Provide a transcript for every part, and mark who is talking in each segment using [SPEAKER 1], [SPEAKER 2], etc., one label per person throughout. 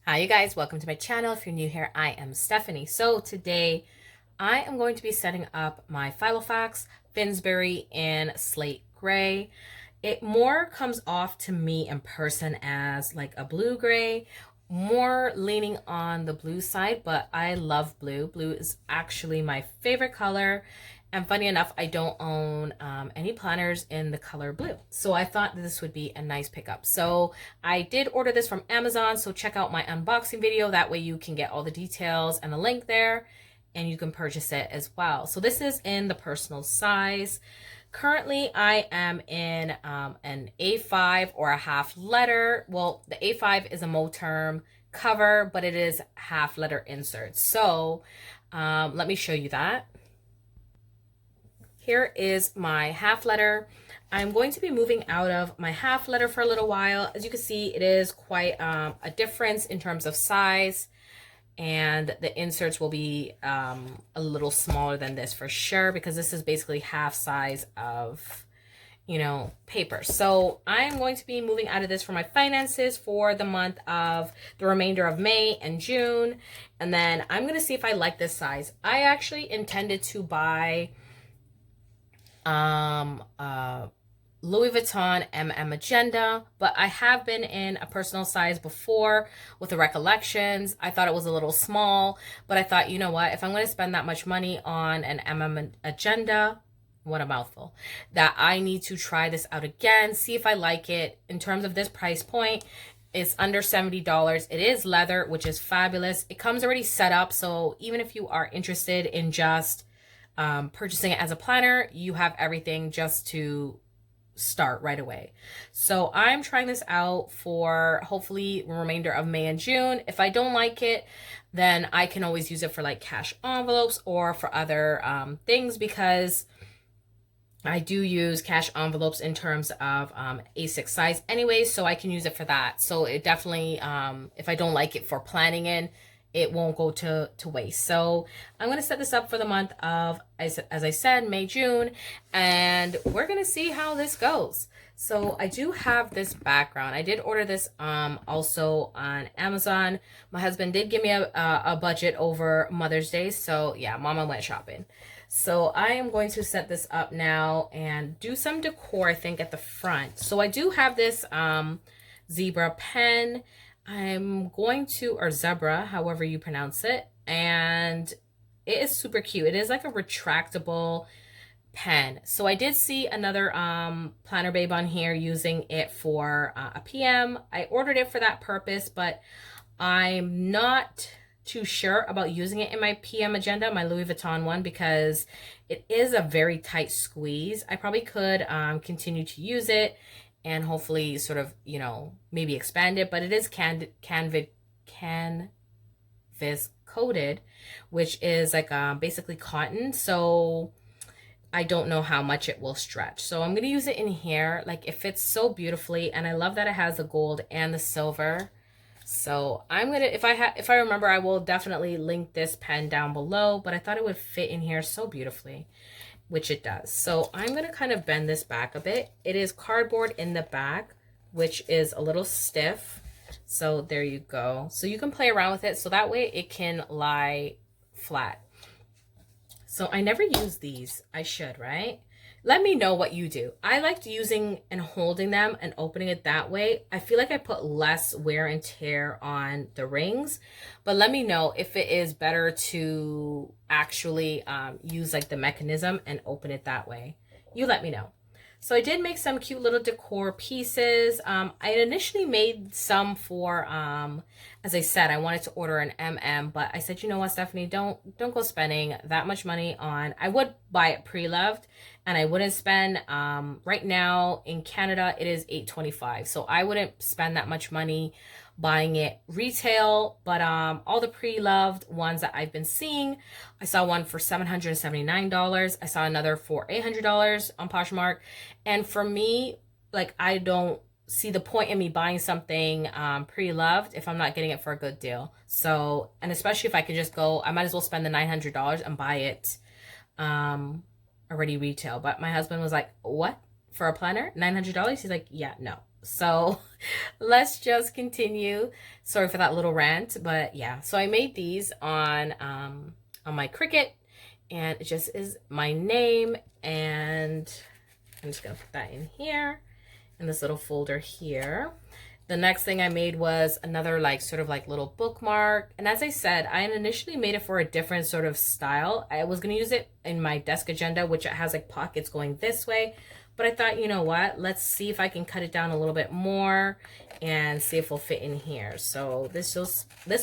[SPEAKER 1] Hi you guys, welcome to my channel. If you're new here, I am Stephanie. So today I am going to be setting up my Filofax Finsbury in slate gray. It more comes off to me in person as like a blue gray, more leaning on the blue side, but I love blue. Blue is actually my favorite color. And funny enough, I don't own any planners in the color blue. So I thought this would be a nice pickup. So I did order this from Amazon. So check out my unboxing video. That way you can get all the details and a link there and you can purchase it as well. So this is in the personal size. Currently, I am in an A5 or a half letter. Well, the A5 is a Moterm cover, but it is half letter insert. So let me show you that. Here is my half letter. I'm going to be moving out of my half letter for a little while. As you can see, it is quite a difference in terms of size, and the inserts will be a little smaller than this for sure, because this is basically half size of, paper. So I'm going to be moving out of this for my finances for the month of the remainder of May and June. And then I'm going to see if I like this size. I actually intended to buy Louis Vuitton Agenda, but I have been in a personal size before with the Recollections. I thought it was a little small, but I thought, you know what, if I'm going to spend that much money on an Agenda, what a mouthful, that I need to try this out again, see if I like it. In terms of this price point, it's under $70. It is leather, which is fabulous. It comes already set up, so even if you are interested in just purchasing it as a planner, you have everything just to start right away. So I'm trying this out for hopefully the remainder of May and June. If I don't like it, then I can always use it for like cash envelopes or for other things, because I do use cash envelopes in terms of A6 size anyway, so I can use it for that. So it definitely, if I don't like it for planning in, it won't go to waste. So I'm going to set this up for the month of, as I said, May, June, and we're going to see how this goes. So I do have this background. I did order this also on Amazon. My husband did give me a budget over Mother's Day. So yeah, Mama went shopping. So I am going to set this up now and do some decor, I think, at the front. So I do have this zebra pen. I'm going to, or zebra, however you pronounce it, and it is super cute. It is like a retractable pen. So I did see another planner babe on here using it for a PM. I ordered it for that purpose, but I'm not too sure about using it in my PM agenda, my Louis Vuitton one, because it is a very tight squeeze. I probably could continue to use it and hopefully sort of, maybe expand it, but it is canvas coated, which is like basically cotton. So I don't know how much it will stretch. So I'm gonna use it in here. Like, it fits so beautifully, and I love that it has the gold and the silver. So I'm gonna, if I remember, I will definitely link this pen down below, but I thought it would fit in here so beautifully, which it does. So I'm going to kind of bend this back a bit. It is cardboard in the back, which is a little stiff. So there you go. So you can play around with it, so that way it can lie flat. So I never use these. I should, right? Let me know what you do. I liked using and holding them and opening it that way. I feel like I put less wear and tear on the rings, but let me know if it is better to actually use like the mechanism and open it that way. You let me know. So I did make some cute little decor pieces. I initially made some for, as I said, I wanted to order an MM, but I said, you know what, Stephanie, don't go spending that much money on, I would buy it pre-loved, and I wouldn't spend, right now in Canada, it is $8.25. So I wouldn't spend that much money buying it retail, but all the pre-loved ones that I've been seeing, I saw one for $779. I saw another for $800 on Poshmark. And for me, like, I don't see the point in me buying something pre-loved if I'm not getting it for a good deal. So, and especially if I could just go, I might as well spend the $900 and buy it already retail. But my husband was like, what? For a planner? $900? He's like, yeah, no. So let's just continue. Sorry for that little rant, but yeah. So I made these on my Cricut, and it just is my name, and I'm just gonna put that in here in this little folder here. The next thing I made was another like sort of like little bookmark. And as I said, I initially made it for a different sort of style. I was going to use it in my desk agenda, which it has like pockets going this way. But I thought, you know what, let's see if I can cut it down a little bit more and see if it'll fit in here. So this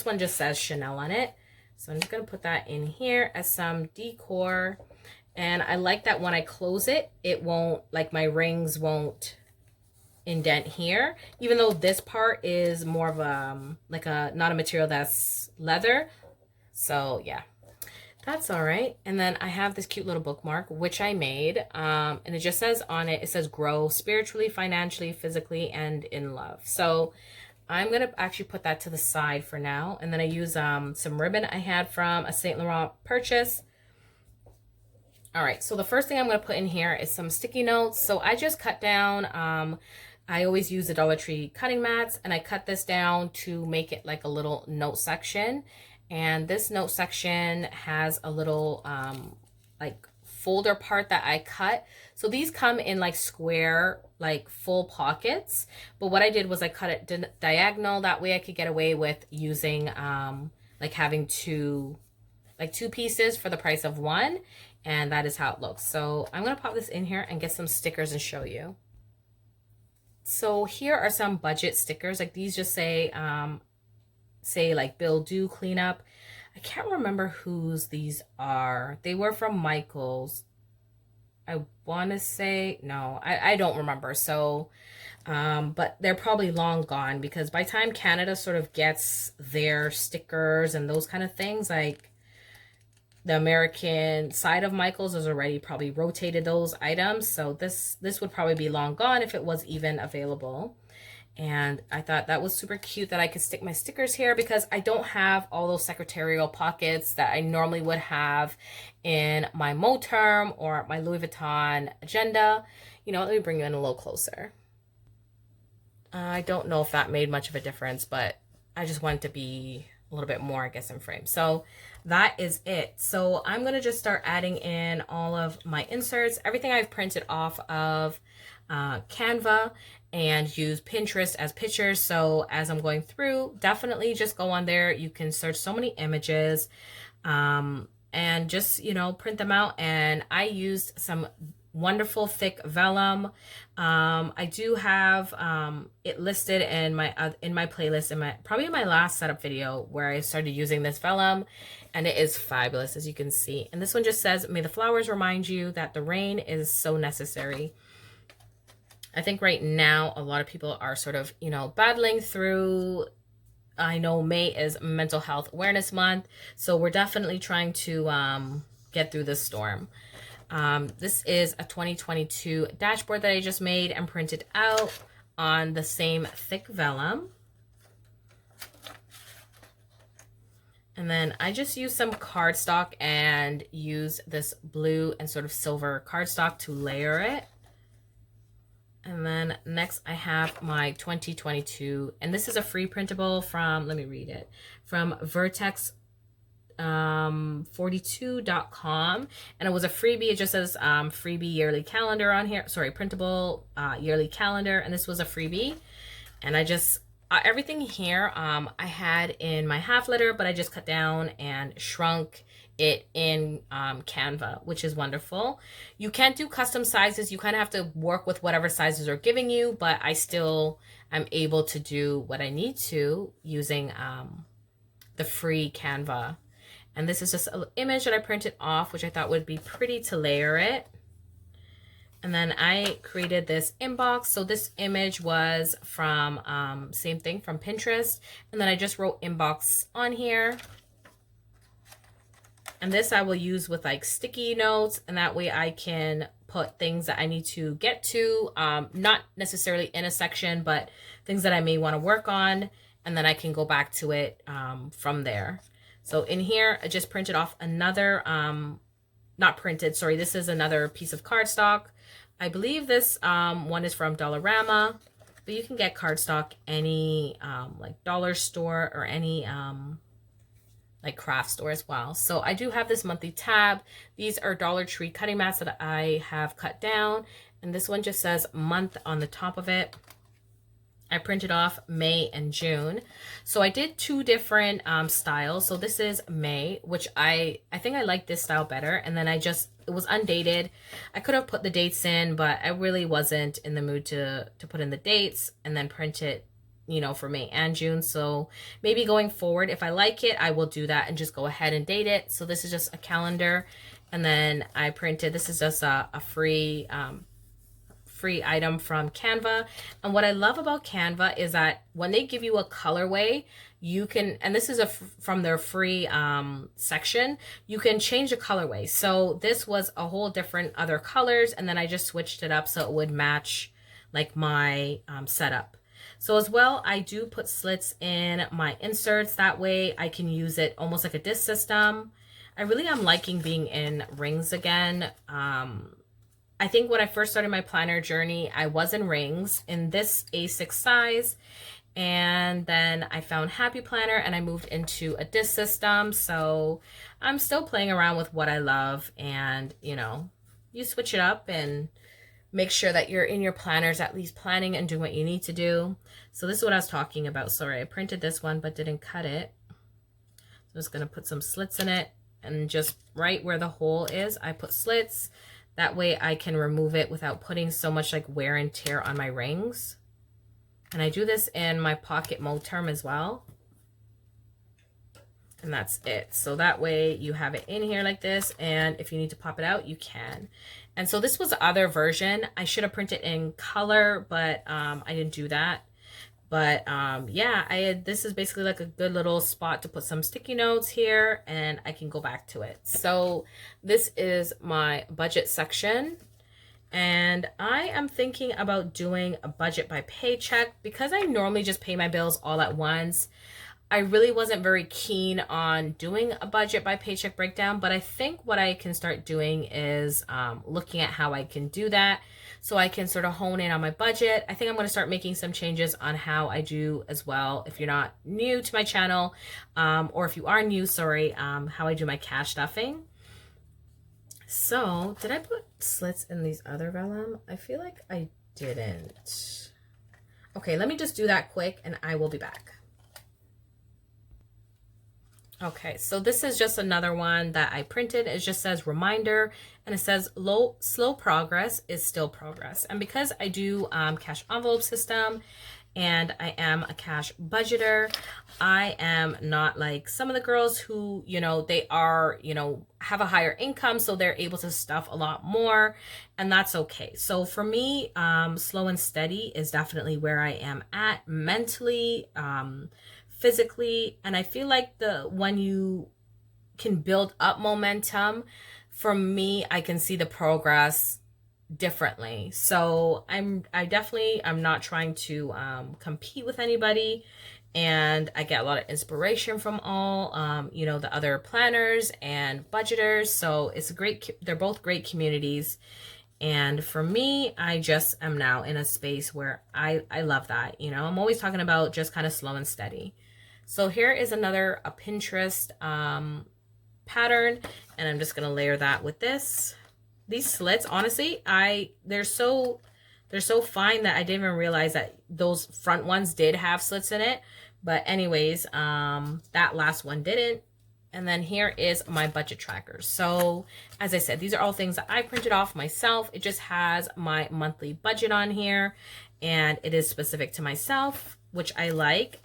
[SPEAKER 1] one just says Chanel on it. So I'm just going to put that in here as some decor. And I like that when I close it, it won't, like my rings won't indent here, even though this part is more of a like a not a material that's leather. So yeah, that's all right. And then I have this cute little bookmark which I made, and it just says on it, it says grow spiritually, financially, physically, and in love. So I'm gonna actually put that to the side for now, and then I use some ribbon I had from a Saint Laurent purchase. All right, so the first thing I'm gonna put in here is some sticky notes. So I just cut down I always use the Dollar Tree cutting mats, and I cut this down to make it like a little note section. And this note section has a little like folder part that I cut. So these come in like square, like full pockets. But what I did was I cut it diagonal. That way I could get away with using like having two pieces for the price of one. And that is how it looks. So I'm going to pop this in here and get some stickers and show you. So here are some budget stickers. Like these just say like Bill Do Cleanup. I can't remember whose these are. They were from Michael's. I want to say, no, I don't remember. So, but they're probably long gone, because by the time Canada sort of gets their stickers and those kind of things, like the American side of Michael's has already probably rotated those items. So this would probably be long gone if it was even available. And I thought that was super cute that I could stick my stickers here, because I don't have all those secretarial pockets that I normally would have in my Moterm or my Louis Vuitton agenda. You know, let me bring you in a little closer. I don't know if that made much of a difference, but I just wanted to be a little bit more, I guess, in frame. So that is it. So I'm going to just start adding in all of my inserts, everything I've printed off of Canva, and use Pinterest as pictures. So as I'm going through, definitely just go on there. You can search so many images and just, you know, print them out. And I used some wonderful thick vellum. I do have it listed in my playlist, probably in my last setup video, where I started using this vellum, and it is fabulous, as you can see. And this one just says, "May the flowers remind you that the rain is so necessary." I think right now a lot of people are sort of, you know, battling through. I know May is Mental Health Awareness Month, so we're definitely trying to get through this storm. This is a 2022 dashboard that I just made and printed out on the same thick vellum. And then I just used some cardstock and use this blue and sort of silver cardstock to layer it. And then next I have my 2022, and this is a free printable from, let me read it, from Vertex 42.com, and it was a freebie. It just says freebie yearly calendar on here, sorry, printable yearly calendar, and this was a freebie. And I just everything here I had in my half letter, but I just cut down and shrunk it in Canva, which is wonderful. You can't do custom sizes. You kind of have to work with whatever sizes are giving you, but I still am able to do what I need to using the free Canva. And this is just an image that I printed off, which I thought would be pretty to layer it. And then I created this inbox. So this image was from, same thing, from Pinterest. And then I just wrote inbox on here. And this I will use with like sticky notes, and that way I can put things that I need to get to, not necessarily in a section, but things that I may want to work on, and then I can go back to it from there. So in here, I just printed off another, not printed, sorry, this is another piece of cardstock. I believe this one is from Dollarama, but you can get cardstock any like dollar store or any like craft store as well. So I do have this monthly tab. These are Dollar Tree cutting mats that I have cut down, and this one just says month on the top of it. I printed off May and June. So I did two different styles. So this is May, which I think I like this style better. And then it was undated. I could have put the dates in, but I really wasn't in the mood to put in the dates and then print it, you know, for May and June. So maybe going forward, if I like it, I will do that and just go ahead and date it. So this is just a calendar. And then I printed, this is just a free item from Canva. And what I love about Canva is that when they give you a colorway, you can, and this is from their free section, you can change the colorway. So this was a whole different other colors, and then I just switched it up so it would match like my setup. So as well, I do put slits in my inserts. That way I can use it almost like a disc system. I really am liking being in rings again. I think when I first started my planner journey, I was in rings in this A6 size. And then I found Happy Planner and I moved into a disc system. So I'm still playing around with what I love, and you know, you switch it up and make sure that you're in your planners at least planning and doing what you need to do. So this is what I was talking about. Sorry, I printed this one but didn't cut it. So I'm just going to put some slits in it, and just right where the hole is, I put slits. That way I can remove it without putting so much like wear and tear on my rings. And I do this in my pocket mode term as well. And that's it. So that way you have it in here like this, and if you need to pop it out, you can. And so this was the other version. I should have printed in color, but I didn't do that. But yeah, this is basically like a good little spot to put some sticky notes here, and I can go back to it. So this is my budget section, and I am thinking about doing a budget by paycheck because I normally just pay my bills all at once. I really wasn't very keen on doing a budget by paycheck breakdown, but I think what I can start doing is looking at how I can do that so I can sort of hone in on my budget. I think I'm going to start making some changes on how I do as well. If you're not new to my channel, or if you are new, sorry, how I do my cash stuffing. So did I put slits in these other vellum? I feel like I didn't. Okay, let me just do that quick and I will be back. Okay, so this is just another one that I printed. It just says reminder, and it says slow progress is still progress. And because I do cash envelope system and I am a cash budgeter, I am not like some of the girls who, you know, they are, you know, have a higher income, so they're able to stuff a lot more, and that's okay. So for me, slow and steady is definitely where I am at mentally, physically. And I feel like when you can build up momentum, for me, I can see the progress differently. So I'm not trying to compete with anybody, and I get a lot of inspiration from all you know, the other planners and budgeters. So it's a great, they're both great communities. And for me, I just am now in a space where I love that. You know, I'm always talking about just kind of slow and steady. So here is another Pinterest pattern, and I'm just gonna layer that with this. These slits, honestly, they're so fine that I didn't even realize that those front ones did have slits in it. But anyways, that last one didn't. And then here is my budget tracker. So as I said, these are all things that I printed off myself. It just has my monthly budget on here, and it is specific to myself, which I like.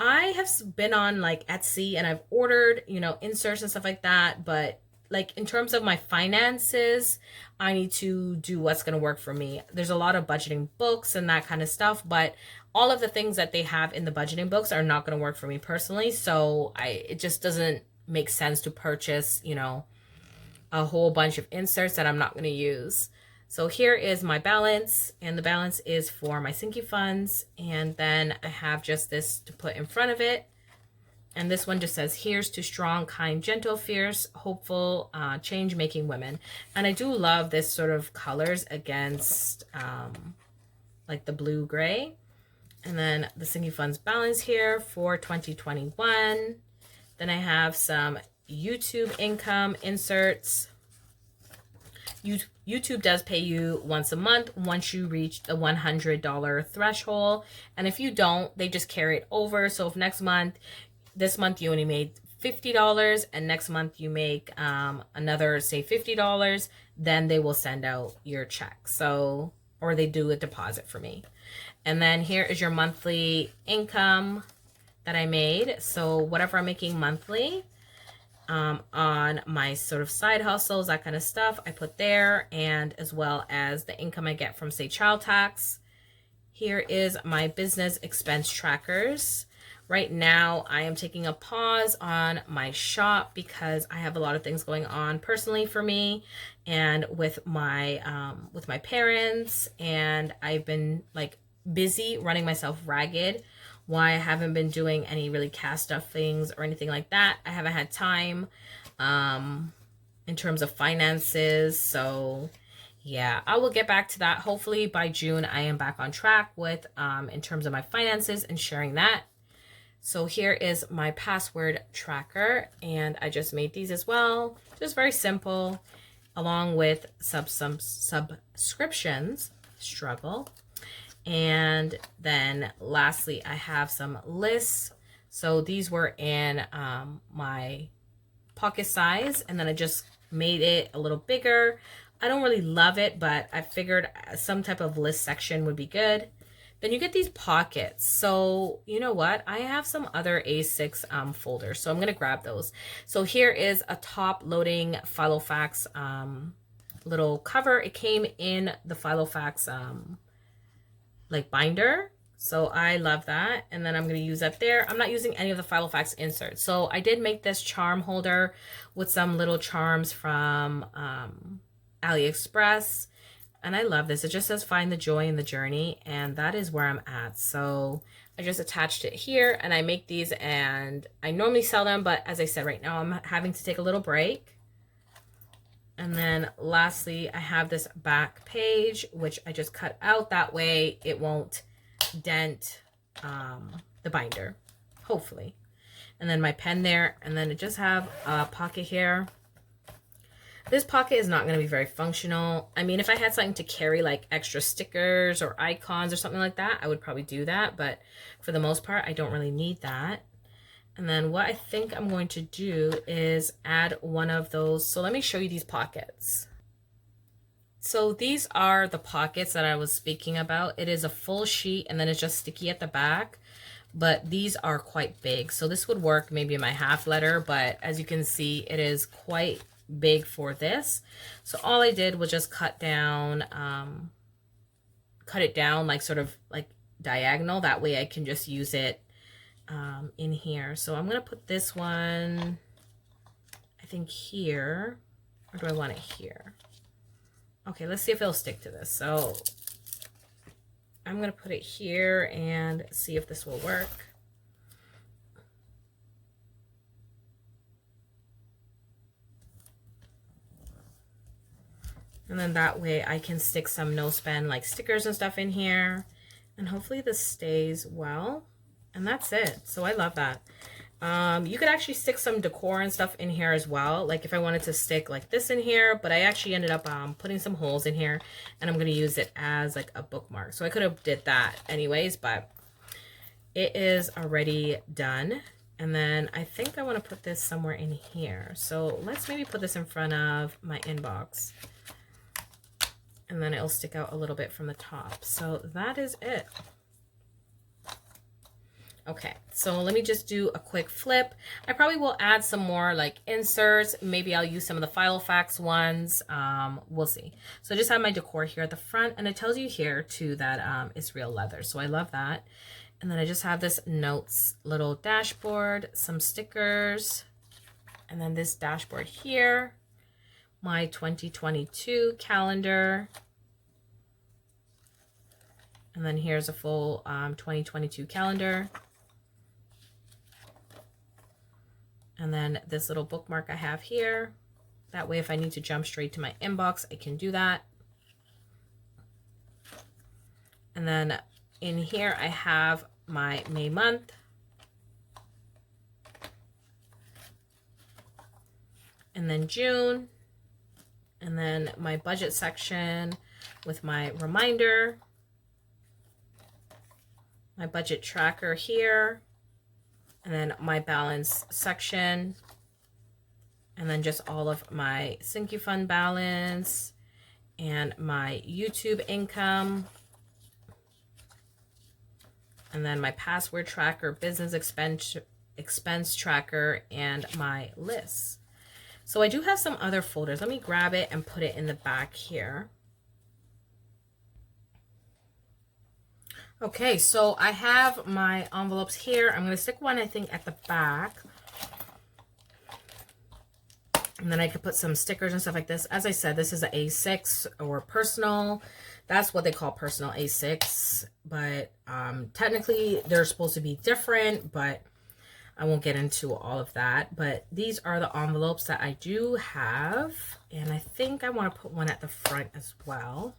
[SPEAKER 1] I have been on like Etsy and I've ordered, you know, inserts and stuff like that. But like in terms of my finances, I need to do what's going to work for me. There's a lot of budgeting books and that kind of stuff, but all of the things that they have in the budgeting books are not going to work for me personally. So it just doesn't make sense to purchase, you know, a whole bunch of inserts that I'm not going to use. So here is my balance, and the balance is for my sinking funds. And then I have just this to put in front of it. And this one just says, here's to strong, kind, gentle, fierce, hopeful, change-making women. And I do love this sort of colors against like the blue gray. And then the sinking funds balance here for 2021. Then I have some YouTube income inserts. YouTube does pay you once a month once you reach the $100 threshold. And if you don't, they just carry it over. So if this month you only made $50 and next month you make another, say, $50, then they will send out your check. So, or they do a deposit for me. And then here is your monthly income that I made. So whatever I'm making monthly, on my sort of side hustles, that kind of stuff, I put there, and as well as the income I get from, say, child tax. Here is my business expense trackers. Right now, I am taking a pause on my shop because I have a lot of things going on personally for me and with my parents, and I've been like busy running myself ragged. Why I haven't been doing any really cash stuff things or anything like that. I haven't had time in terms of finances. So yeah, I will get back to that. Hopefully by June, I am back on track with in terms of my finances and sharing that. So here is my password tracker, and I just made these as well. Just very simple, along with some subscriptions. Struggle. And then lastly, I have some lists. So these were in my pocket size, and then I just made it a little bigger. I don't really love it, but I figured some type of list section would be good. Then you get these pockets. So you know what? I have some other A6 folders, so I'm going to grab those. So here is a top loading Filofax little cover. It came in the Filofax like binder, so I love that. And then I'm going to use that there. I'm not using any of the Filofax inserts. So I did make this charm holder with some little charms from AliExpress, and I love this. It just says find the joy in the journey, and that is where I'm at. So I just attached it here, and I make these, and I normally sell them, but as I said, right now I'm having to take a little break. And then lastly, I have this back page, which I just cut out. That way it won't dent the binder, hopefully. And then my pen there. And then I just have a pocket here. This pocket is not going to be very functional. I mean, if I had something to carry like extra stickers or icons or something like that, I would probably do that. But for the most part, I don't really need that. And then what I think I'm going to do is add one of those. So let me show you these pockets. So these are the pockets that I was speaking about. It is a full sheet, and then it's just sticky at the back, but these are quite big. So this would work maybe in my half letter, but as you can see, it is quite big for this. So all I did was just cut it down like sort of like diagonal. That way I can just use it in here. So I'm going to put this one, I think here, or do I want it here? Okay, let's see if it'll stick to this. So I'm going to put it here and see if this will work. And then that way I can stick some no spend like stickers and stuff in here, and hopefully this stays well. And that's it. So I love that. You could actually stick some decor and stuff in here as well. Like if I wanted to stick like this in here, but I actually ended up putting some holes in here, and I'm going to use it as like a bookmark. So I could have did that anyways, but it is already done. And then I think I want to put this somewhere in here. So let's maybe put this in front of my inbox, and then it'll stick out a little bit from the top. So that is it. Okay, so let me just do a quick flip. I probably will add some more like inserts. Maybe I'll use some of the Filofax ones. We'll see. So I just have my decor here at the front, and it tells you here too that it's real leather. So I love that. And then I just have this notes little dashboard, some stickers, and then this dashboard here, my 2022 calendar. And then here's a full 2022 calendar. And then this little bookmark I have here. That way, if I need to jump straight to my inbox, I can do that. And then in here, I have my May month. And then June. And then my budget section with my reminder. My budget tracker here. And then my balance section. And then just all of my Thank You Fund balance and my YouTube income. And then my password tracker, business expense tracker, and my lists. So I do have some other folders. Let me grab it and put it in the back here. Okay, so I have my envelopes here. I'm going to stick one, I think, at the back. And then I could put some stickers and stuff like this. As I said, this is an A6 or personal. That's what they call personal, A6. But technically, they're supposed to be different, but I won't get into all of that. But these are the envelopes that I do have. And I think I want to put one at the front as well.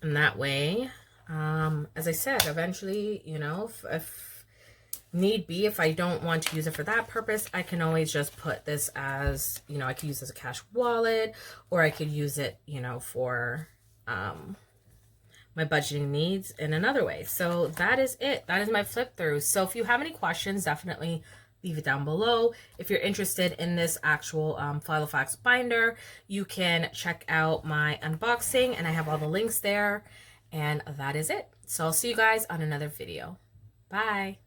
[SPEAKER 1] And that way, as I said, eventually, you know, if need be, if I don't want to use it for that purpose, I can always just put this as, you know, I could use it as a cash wallet, or I could use it, you know, for my budgeting needs in another way. So that is it. That is my flip through. So if you have any questions, definitely leave it down below. If you're interested in this actual Filofax binder, you can check out my unboxing, and I have all the links there. And that is it. So I'll see you guys on another video. Bye.